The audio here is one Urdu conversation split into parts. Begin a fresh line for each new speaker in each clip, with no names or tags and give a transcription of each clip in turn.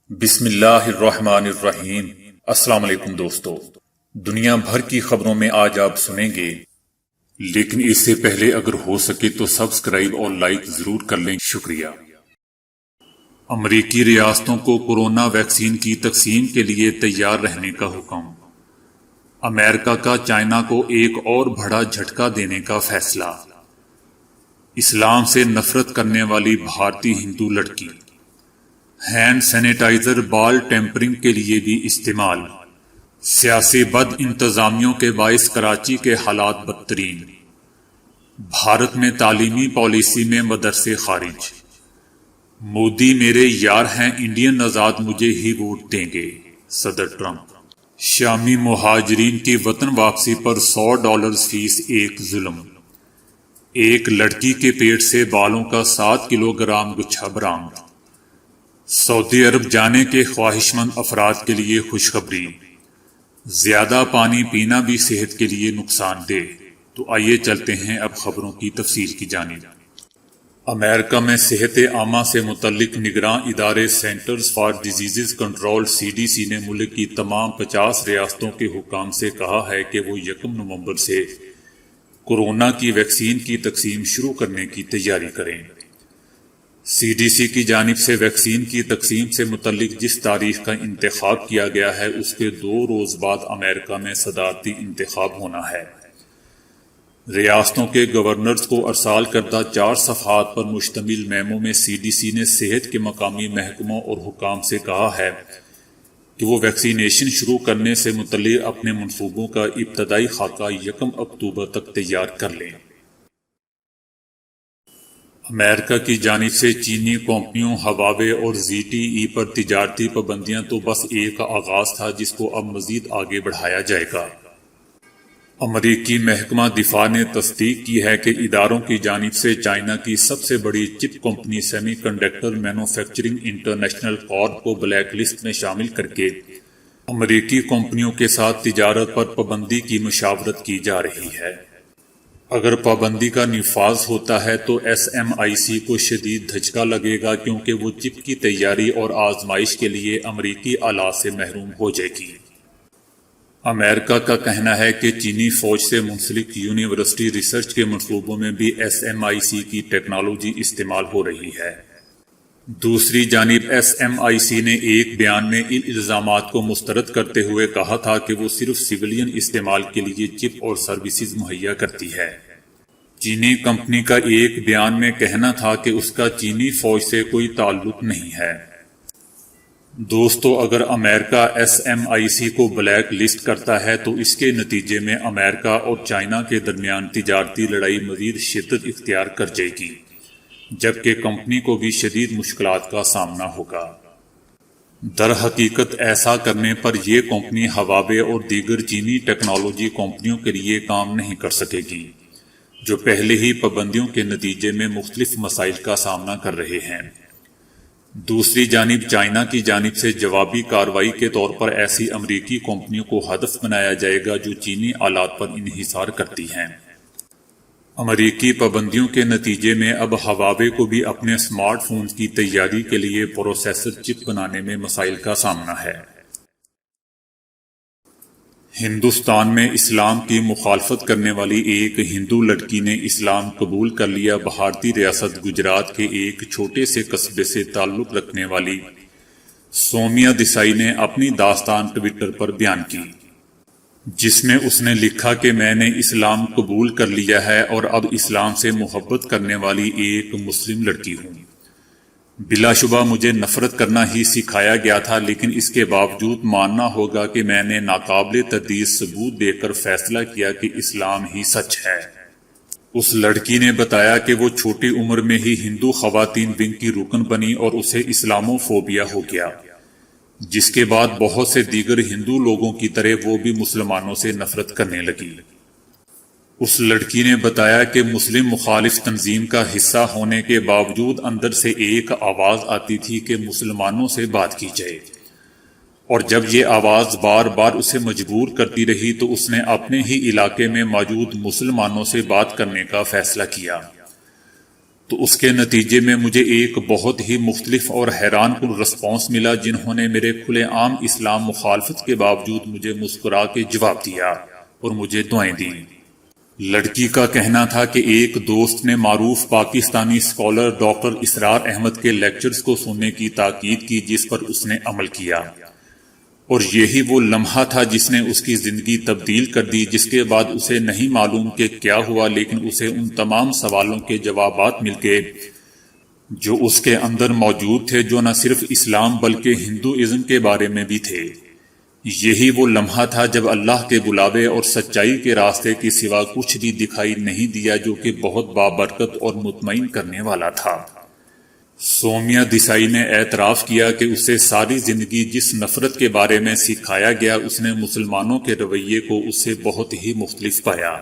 بسم اللہ الرحمن الرحیم۔ السلام علیکم دوستو، دنیا بھر کی خبروں میں آج آپ سنیں گے، لیکن اس سے پہلے اگر ہو سکے تو سبسکرائب اور لائک ضرور کر لیں، شکریہ۔ امریکی ریاستوں کو کورونا ویکسین کی تقسیم کے لیے تیار رہنے کا حکم۔ امریکہ کا چائنا کو ایک اور بڑا جھٹکا دینے کا فیصلہ۔ اسلام سے نفرت کرنے والی بھارتی ہندو لڑکی۔ ہینڈ سینیٹائزر بال ٹیمپرنگ کے لیے بھی استعمال۔ سیاسی بد انتظامیوں کے باعث کراچی کے حالات بدترین۔ بھارت میں تعلیمی پالیسی میں مدرسے خارج۔ مودی میرے یار ہیں، انڈین آزاد مجھے ہی ووٹ دیں گے، صدر ٹرمپ۔ شامی مہاجرین کی وطن واپسی پر $100 فیس ایک ظلم۔ ایک لڑکی کے پیٹ سے بالوں کا 7 کلوگرام گچھا برآمد۔ سعودی عرب جانے کے خواہشمند افراد کے لیے خوشخبری۔ زیادہ پانی پینا بھی صحت کے لیے نقصان دہ۔ تو آئیے چلتے ہیں اب خبروں کی تفصیل کی جانب۔ امریکہ میں صحت عامہ سے متعلق نگراں ادارے centres for disease control CDC نے ملک کی تمام 50 ریاستوں کے حکام سے کہا ہے کہ وہ 1 نومبر سے کورونا کی ویکسین کی تقسیم شروع کرنے کی تیاری کریں۔ CDC کی جانب سے ویکسین کی تقسیم سے متعلق جس تاریخ کا انتخاب کیا گیا ہے اس کے 2 روز بعد امریکہ میں صدارتی انتخاب ہونا ہے۔ ریاستوں کے گورنرز کو ارسال کردہ 4 صفحات پر مشتمل میمو میں CDC نے صحت کے مقامی محکموں اور حکام سے کہا ہے کہ وہ ویکسینیشن شروع کرنے سے متعلق اپنے منصوبوں کا ابتدائی خاکہ 1 اکتوبر تک تیار کر لیں۔ امریکہ کی جانب سے چینی کمپنیوں ہواوے اور ZTE پر تجارتی پابندیاں تو بس ایک آغاز تھا جس کو اب مزید آگے بڑھایا جائے گا۔ امریکی محکمہ دفاع نے تصدیق کی ہے کہ اداروں کی جانب سے چائنا کی سب سے بڑی chip company semiconductor manufacturing international corp کو بلیک لسٹ میں شامل کر کے امریکی کمپنیوں کے ساتھ تجارت پر پابندی کی مشاورت کی جا رہی ہے۔ اگر پابندی کا نفاذ ہوتا ہے تو SMIC کو شدید دھچکا لگے گا کیونکہ وہ چپ کی تیاری اور آزمائش کے لیے امریکی آلات سے محروم ہو جائے گی۔ امریکہ کا کہنا ہے کہ چینی فوج سے منسلک یونیورسٹی ریسرچ کے منصوبوں میں بھی SMIC کی ٹیکنالوجی استعمال ہو رہی ہے۔ دوسری جانب SMIC نے ایک بیان میں ان الزامات کو مسترد کرتے ہوئے کہا تھا کہ وہ صرف سویلین استعمال کے لیے چپ اور سروسز مہیا کرتی ہے۔ چینی کمپنی کا ایک بیان میں کہنا تھا کہ اس کا چینی فوج سے کوئی تعلق نہیں ہے۔ دوستو، اگر امریکہ SMIC کو بلیک لسٹ کرتا ہے تو اس کے نتیجے میں امریکہ اور چائنا کے درمیان تجارتی لڑائی مزید شدت اختیار کر جائے گی، جبکہ کمپنی کو بھی شدید مشکلات کا سامنا ہوگا۔ در حقیقت ایسا کرنے پر یہ کمپنی ہواوے اور دیگر چینی ٹیکنالوجی کمپنیوں کے لیے کام نہیں کر سکے گی، جو پہلے ہی پابندیوں کے نتیجے میں مختلف مسائل کا سامنا کر رہے ہیں۔ دوسری جانب چائنا کی جانب سے جوابی کارروائی کے طور پر ایسی امریکی کمپنیوں کو ہدف بنایا جائے گا جو چینی آلات پر انحصار کرتی ہیں۔ امریکی پابندیوں کے نتیجے میں اب ہواوے کو بھی اپنے اسمارٹ فونز کی تیاری کے لیے پروسیسر چپ بنانے میں مسائل کا سامنا ہے۔ ہندوستان میں اسلام کی مخالفت کرنے والی ایک ہندو لڑکی نے اسلام قبول کر لیا۔ بھارتی ریاست گجرات کے ایک چھوٹے سے قصبے سے تعلق رکھنے والی سومیا دیسائی نے اپنی داستان ٹویٹر پر بیان کی، جس میں اس نے لکھا کہ میں نے اسلام قبول کر لیا ہے اور اب اسلام سے محبت کرنے والی ایک مسلم لڑکی ہوں۔ بلا شبہ مجھے نفرت کرنا ہی سکھایا گیا تھا، لیکن اس کے باوجود ماننا ہوگا کہ میں نے ناقابل تردید ثبوت دے کر فیصلہ کیا کہ اسلام ہی سچ ہے۔ اس لڑکی نے بتایا کہ وہ چھوٹی عمر میں ہی ہندو خواتین ونگ کی رکن بنی اور اسے اسلامو فوبیا ہو گیا، جس کے بعد بہت سے دیگر ہندو لوگوں کی طرح وہ بھی مسلمانوں سے نفرت کرنے لگی۔ اس لڑکی نے بتایا کہ مسلم مخالف تنظیم کا حصہ ہونے کے باوجود اندر سے ایک آواز آتی تھی کہ مسلمانوں سے بات کی جائے، اور جب یہ آواز بار بار اسے مجبور کرتی رہی تو اس نے اپنے ہی علاقے میں موجود مسلمانوں سے بات کرنے کا فیصلہ کیا۔ تو اس کے نتیجے میں مجھے ایک بہت ہی مختلف اور حیران کن رسپانس ملا، جنہوں نے میرے کھلے عام اسلام مخالفت کے باوجود مجھے مسکرا کے جواب دیا اور مجھے دعائیں دیں۔ لڑکی کا کہنا تھا کہ ایک دوست نے معروف پاکستانی اسکالر ڈاکٹر اسرار احمد کے لیکچرز کو سننے کی تاکید کی، جس پر اس نے عمل کیا، اور یہی وہ لمحہ تھا جس نے اس کی زندگی تبدیل کر دی، جس کے بعد اسے نہیں معلوم کہ کیا ہوا، لیکن اسے ان تمام سوالوں کے جوابات مل گئے جو اس کے اندر موجود تھے، جو نہ صرف اسلام بلکہ ہندوازم کے بارے میں بھی تھے۔ یہی وہ لمحہ تھا جب اللہ کے بلاوے اور سچائی کے راستے کے سوا کچھ بھی دکھائی نہیں دیا، جو کہ بہت بابرکت اور مطمئن کرنے والا تھا۔ سومیا دیسائی نے اعتراف کیا کہ اسے ساری زندگی جس نفرت کے بارے میں سکھایا گیا، اس نے مسلمانوں کے رویے کو اس سے بہت ہی مختلف پایا۔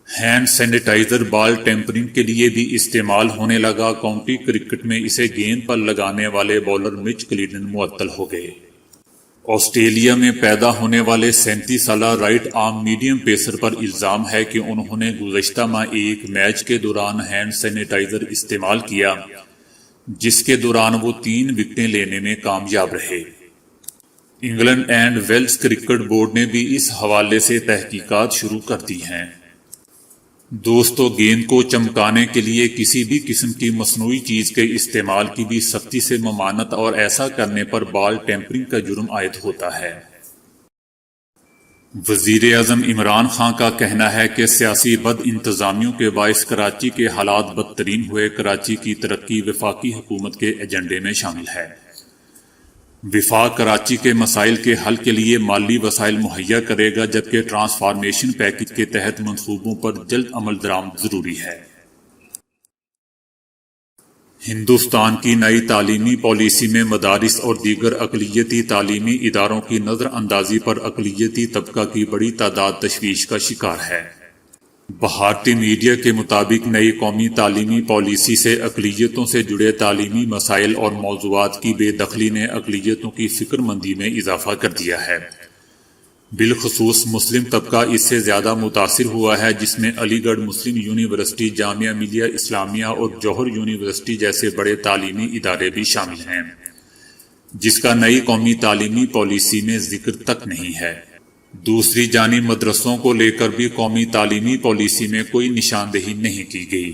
ہینڈ سینیٹائزر بال ٹیمپرنگ کے لیے بھی استعمال ہونے لگا۔ کاؤنٹی کرکٹ میں اسے گیند پر لگانے والے بولر مچ کلیٹن معطل ہو گئے۔ آسٹریلیا میں پیدا ہونے والے 37 سالہ رائٹ آرم میڈیم پیسر پر الزام ہے کہ انہوں نے گزشتہ ماہ ایک میچ کے دوران ہینڈ سینیٹائزر استعمال کیا، جس کے دوران وہ 3 وکٹیں لینے میں کامیاب رہے۔ England and Wales cricket board نے بھی اس حوالے سے تحقیقات شروع کر دی ہیں۔ دوستو، گیند کو چمکانے کے لیے کسی بھی قسم کی مصنوعی چیز کے استعمال کی بھی سختی سے ممانعت، اور ایسا کرنے پر بال ٹیمپرنگ کا جرم عائد ہوتا ہے۔ وزیر اعظم عمران خان کا کہنا ہے کہ سیاسی بد انتظامیوں کے باعث کراچی کے حالات بدترین ہوئے۔ کراچی کی ترقی وفاقی حکومت کے ایجنڈے میں شامل ہے۔ وفاق کراچی کے مسائل کے حل کے لیے مالی وسائل مہیا کرے گا، جبکہ ٹرانسفارمیشن پیکج کے تحت منصوبوں پر جلد عمل درآمد ضروری ہے۔ ہندوستان کی نئی تعلیمی پالیسی میں مدارس اور دیگر اقلیتی تعلیمی اداروں کی نظر اندازی پر اقلیتی طبقہ کی بڑی تعداد تشویش کا شکار ہے۔ بھارتی میڈیا کے مطابق نئی قومی تعلیمی پالیسی سے اقلیتوں سے جڑے تعلیمی مسائل اور موضوعات کی بے دخلی نے اقلیتوں کی فکر مندی میں اضافہ کر دیا ہے۔ بالخصوص مسلم طبقہ اس سے زیادہ متاثر ہوا ہے، جس میں علی گڑھ مسلم یونیورسٹی، جامعہ ملیہ اسلامیہ اور جوہر یونیورسٹی جیسے بڑے تعلیمی ادارے بھی شامل ہیں، جس کا نئی قومی تعلیمی پالیسی میں ذکر تک نہیں ہے۔ دوسری جانب مدرسوں کو لے کر بھی قومی تعلیمی پالیسی میں کوئی نشاندہی نہیں کی گئی۔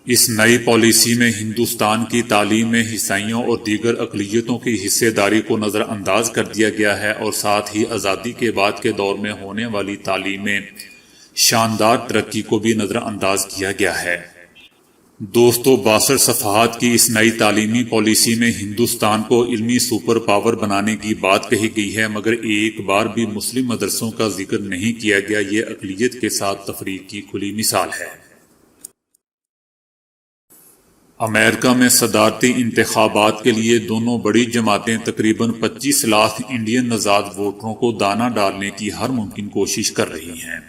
اس نئی پالیسی میں ہندوستان کی تعلیم میں عیسائیوں اور دیگر اقلیتوں کی حصہ داری کو نظر انداز کر دیا گیا ہے، اور ساتھ ہی آزادی کے بعد کے دور میں ہونے والی تعلیم میں شاندار ترقی کو بھی نظر انداز کیا گیا ہے۔ دوستو، 62 صفحات کی اس نئی تعلیمی پالیسی میں ہندوستان کو علمی سپر پاور بنانے کی بات کہی گئی ہے، مگر ایک بار بھی مسلم مدرسوں کا ذکر نہیں کیا گیا۔ یہ اقلیت کے ساتھ تفریق کی کھلی مثال ہے۔ امریکہ میں صدارتی انتخابات کے لیے دونوں بڑی جماعتیں تقریباً 25 لاکھ انڈین نژاد ووٹروں کو دانہ ڈالنے کی ہر ممکن کوشش کر رہی ہیں۔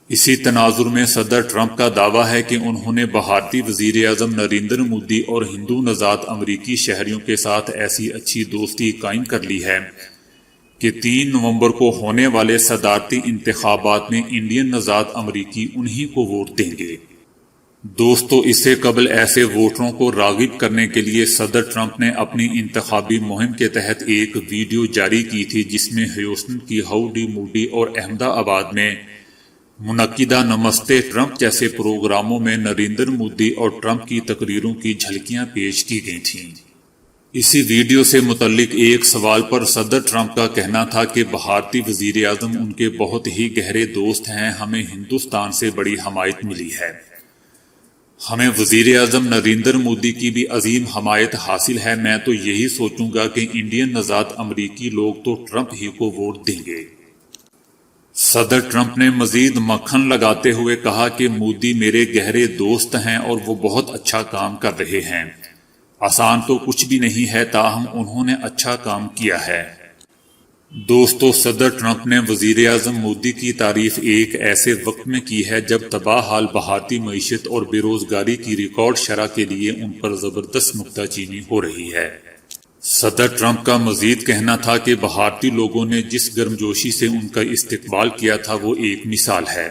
اسی تناظر میں صدر ٹرمپ کا دعویٰ ہے کہ انہوں نے بھارتی وزیر اعظم نریندر مودی اور ہندو نژاد امریکی شہریوں کے ساتھ ایسی اچھی دوستی قائم کر لی ہے کہ 3 نومبر کو ہونے والے صدارتی انتخابات میں انڈین نژاد امریکی انہی کو ووٹ دیں گے۔ دوستو، اس سے قبل ایسے ووٹروں کو راغب کرنے کے لیے صدر ٹرمپ نے اپنی انتخابی مہم کے تحت ایک ویڈیو جاری کی تھی، جس میں ہیوسٹن کی ہاؤڈی موڈی اور احمد آباد میں منعقدہ نمستے ٹرمپ جیسے پروگراموں میں نریندر مودی اور ٹرمپ کی تقریروں کی جھلکیاں پیش کی گئی تھیں۔ اسی ویڈیو سے متعلق ایک سوال پر صدر ٹرمپ کا کہنا تھا کہ بھارتی وزیر اعظم ان کے بہت ہی گہرے دوست ہیں، ہمیں ہندوستان سے بڑی حمایت ملی ہے، ہمیں وزیر اعظم نریندر مودی کی بھی عظیم حمایت حاصل ہے، میں تو یہی سوچوں گا کہ انڈین نژاد امریکی لوگ تو ٹرمپ ہی کو ووٹ دیں گے۔ صدر ٹرمپ نے مزید مکھن لگاتے ہوئے کہا کہ مودی میرے گہرے دوست ہیں اور وہ بہت اچھا کام کر رہے ہیں۔ آسان تو کچھ بھی نہیں ہے، تاہم انہوں نے اچھا کام کیا ہے۔ دوستو، صدر ٹرمپ نے وزیر اعظم مودی کی تعریف ایک ایسے وقت میں کی ہے جب تباہ حال بھارتی معیشت اور بے روزگاری کی ریکارڈ شرح کے لیے ان پر زبردست نکتہ چینی ہو رہی ہے۔ صدر ٹرمپ کا مزید کہنا تھا کہ بھارتی لوگوں نے جس گرمجوشی سے ان کا استقبال کیا تھا وہ ایک مثال ہے۔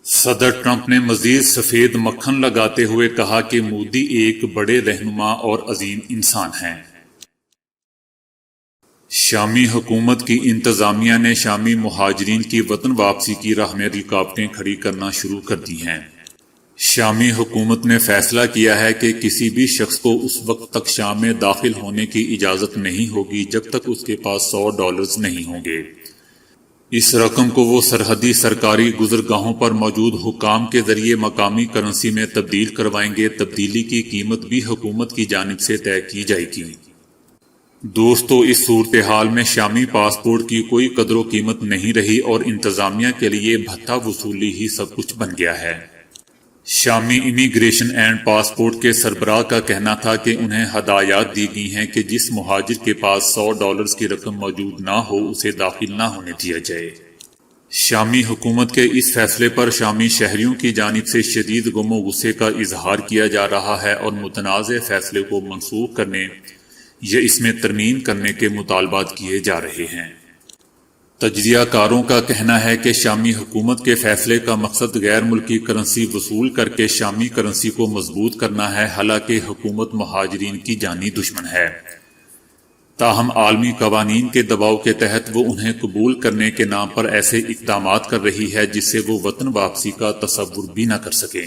صدر ٹرمپ نے مزید سفید مکھن لگاتے ہوئے کہا کہ مودی ایک بڑے رہنما اور عظیم انسان ہیں۔ شامی حکومت کی انتظامیہ نے شامی مہاجرین کی وطن واپسی کی راہ میں رکاوٹیں کھڑی کرنا شروع کر دی ہیں۔ شامی حکومت نے فیصلہ کیا ہے کہ کسی بھی شخص کو اس وقت تک شام میں داخل ہونے کی اجازت نہیں ہوگی جب تک اس کے پاس $100 نہیں ہوں گے۔ اس رقم کو وہ سرحدی سرکاری گزرگاہوں پر موجود حکام کے ذریعے مقامی کرنسی میں تبدیل کروائیں گے۔ تبدیلی کی قیمت بھی حکومت کی جانب سے طے کی جائے گی۔ دوستو، اس صورتحال میں شامی پاسپورٹ کی کوئی قدر و قیمت نہیں رہی اور انتظامیہ کے لیے بھتہ وصولی ہی سب کچھ بن گیا ہے۔ شامی امیگریشن اینڈ پاسپورٹ کے سربراہ کا کہنا تھا کہ انہیں ہدایات دی گئی ہیں کہ جس مہاجر کے پاس $100 کی رقم موجود نہ ہو اسے داخل نہ ہونے دیا جائے۔ شامی حکومت کے اس فیصلے پر شامی شہریوں کی جانب سے شدید غم و غصے کا اظہار کیا جا رہا ہے اور متنازع فیصلے کو منسوخ کرنے یا اس میں ترمیم کرنے کے مطالبات کیے جا رہے ہیں۔ تجزیہ کاروں کا کہنا ہے کہ شامی حکومت کے فیصلے کا مقصد غیر ملکی کرنسی وصول کر کے شامی کرنسی کو مضبوط کرنا ہے، حالانکہ حکومت مہاجرین کی جانی دشمن ہے۔ تاہم عالمی قوانین کے دباؤ کے تحت وہ انہیں قبول کرنے کے نام پر ایسے اقدامات کر رہی ہے جس سے وہ وطن واپسی کا تصور بھی نہ کر سکیں۔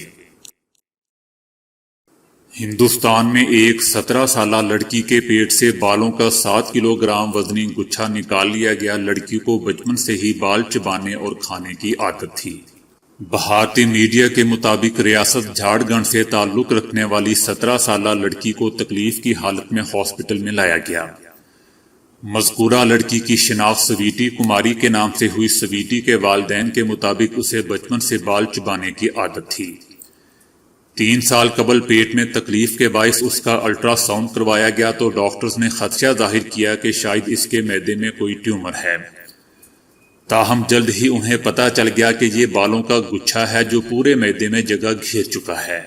ہندوستان میں ایک 17 سالہ لڑکی کے پیٹ سے بالوں کا 7 کلو گرام وزنی گچھا نکال لیا گیا۔ لڑکی کو بچپن سے ہی بال چبانے اور کھانے کی عادت تھی۔ بھارتی میڈیا کے مطابق ریاست جھارکھنڈ سے تعلق رکھنے والی 17 سالہ لڑکی کو تکلیف کی حالت میں ہاسپٹل میں لایا گیا۔ مذکورہ لڑکی کی شناخت سویٹی کماری کے نام سے ہوئی۔ سویٹی کے والدین کے مطابق اسے بچپن سے بال چبانے کی عادت تھی۔ 3 سال قبل پیٹ میں تکلیف کے باعث اس کا الٹرا ساؤنڈ کروایا گیا تو ڈاکٹرز نے خدشہ ظاہر کیا کہ شاید اس کے معدے میں کوئی ٹیومر ہے۔ تاہم جلد ہی انہیں پتہ چل گیا کہ یہ بالوں کا گچھا ہے جو پورے معدے میں جگہ گھیر چکا ہے۔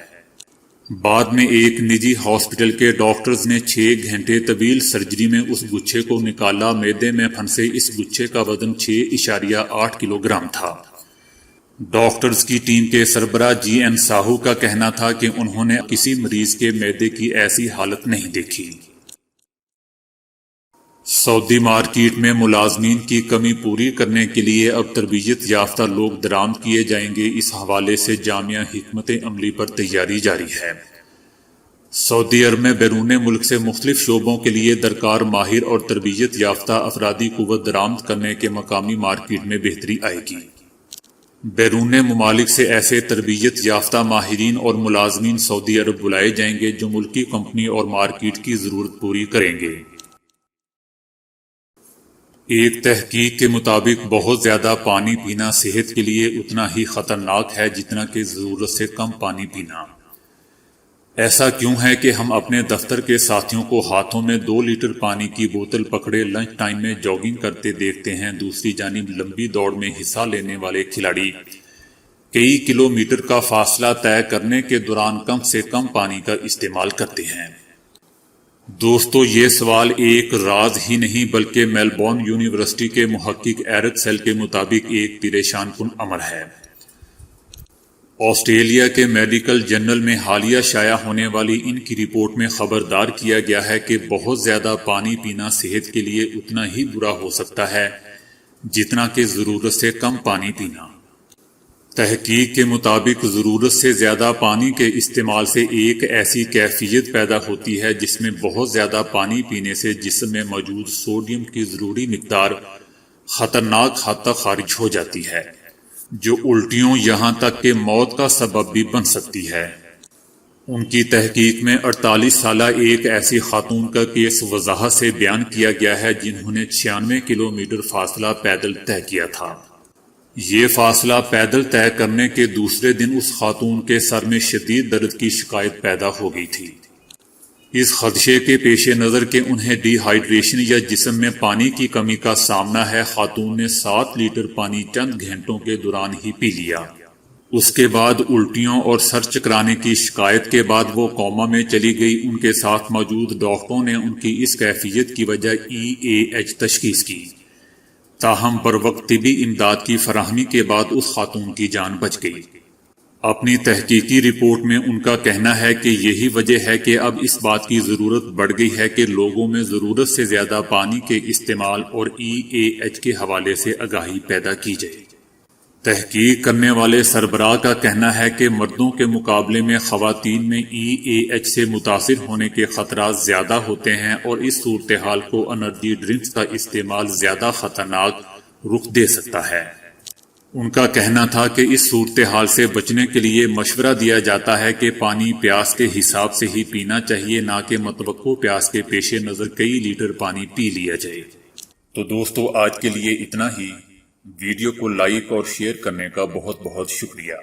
بعد میں ایک نجی ہاسپٹل کے ڈاکٹرز نے 6 گھنٹے طویل سرجری میں اس گچھے کو نکالا۔ معدے میں پھنسے اس گچھے کا وزن 6.8 کلو گرام تھا۔ ڈاکٹرز کی ٹیم کے سربراہ GN ساہو کا کہنا تھا کہ انہوں نے کسی مریض کے معدے کی ایسی حالت نہیں دیکھی۔ سعودی مارکیٹ میں ملازمین کی کمی پوری کرنے کے لیے اب تربیت یافتہ لوگ درآمد کیے جائیں گے۔ اس حوالے سے جامعہ حکمت عملی پر تیاری جاری ہے۔ سعودی عرب میں بیرون ملک سے مختلف شعبوں کے لیے درکار ماہر اور تربیت یافتہ افرادی قوت درآمد کرنے کے مقامی مارکیٹ میں بہتری آئے گی۔ بیرون ممالک سے ایسے تربیت یافتہ ماہرین اور ملازمین سعودی عرب بلائے جائیں گے جو ملکی کمپنی اور مارکیٹ کی ضرورت پوری کریں گے۔ ایک تحقیق کے مطابق بہت زیادہ پانی پینا صحت کے لیے اتنا ہی خطرناک ہے جتنا کہ ضرورت سے کم پانی پینا۔ ایسا کیوں ہے کہ ہم اپنے دفتر کے ساتھیوں کو ہاتھوں میں 2 لیٹر پانی کی بوتل پکڑے لنچ ٹائم میں جاگنگ کرتے دیکھتے ہیں؟ دوسری جانب لمبی دوڑ میں حصہ لینے والے کھلاڑی کئی کلومیٹر کا فاصلہ طے کرنے کے دوران کم سے کم پانی کا استعمال کرتے ہیں۔ دوستو، یہ سوال ایک راز ہی نہیں بلکہ میلبورن یونیورسٹی کے محقق ایرک سیل کے مطابق ایک پریشان کن امر ہے۔ آسٹریلیا کے میڈیکل جرنل میں حالیہ شائع ہونے والی ان کی رپورٹ میں خبردار کیا گیا ہے کہ بہت زیادہ پانی پینا صحت کے لیے اتنا ہی برا ہو سکتا ہے جتنا کہ ضرورت سے کم پانی پینا۔ تحقیق کے مطابق ضرورت سے زیادہ پانی کے استعمال سے ایک ایسی کیفیت پیدا ہوتی ہے جس میں بہت زیادہ پانی پینے سے جسم میں موجود سوڈیم کی ضروری مقدار خطرناک حد تک خارج ہو جاتی ہے، جو الٹیوں یہاں تک کہ موت کا سبب بھی بن سکتی ہے۔ ان کی تحقیق میں 48 سالہ ایک ایسی خاتون کا کیس وضاحت سے بیان کیا گیا ہے جنہوں نے 96 کلومیٹر فاصلہ پیدل طے کیا تھا۔ یہ فاصلہ پیدل طے کرنے کے دوسرے دن اس خاتون کے سر میں شدید درد کی شکایت پیدا ہو گئی تھی۔ اس خدشے کے پیش نظر کہ انہیں ڈی ہائیڈریشن یا جسم میں پانی کی کمی کا سامنا ہے، خاتون نے 7 لیٹر پانی چند گھنٹوں کے دوران ہی پی لیا۔ اس کے بعد الٹیوں اور سر چکرانے کی شکایت کے بعد وہ کوما میں چلی گئی۔ ان کے ساتھ موجود ڈاکٹروں نے ان کی اس کیفیت کی وجہ EAH تشخیص کی، تاہم بروقت طبی امداد کی فراہمی کے بعد اس خاتون کی جان بچ گئی۔ اپنی تحقیقی رپورٹ میں ان کا کہنا ہے کہ یہی وجہ ہے کہ اب اس بات کی ضرورت بڑھ گئی ہے کہ لوگوں میں ضرورت سے زیادہ پانی کے استعمال اور EAH کے حوالے سے آگاہی پیدا کی جائے۔ تحقیق کرنے والے سربراہ کا کہنا ہے کہ مردوں کے مقابلے میں خواتین میں EAH سے متاثر ہونے کے خطرات زیادہ ہوتے ہیں اور اس صورتحال کو انرجی ڈرنکس کا استعمال زیادہ خطرناک رخ دے سکتا ہے۔ ان کا کہنا تھا کہ اس صورتحال سے بچنے کے لیے مشورہ دیا جاتا ہے کہ پانی پیاس کے حساب سے ہی پینا چاہیے، نہ کہ متوقع پیاس کے پیش نظر کئی لیٹر پانی پی لیا جائے۔ تو دوستو آج کے لیے اتنا ہی۔ ویڈیو کو لائک اور شیئر کرنے کا بہت بہت شکریہ۔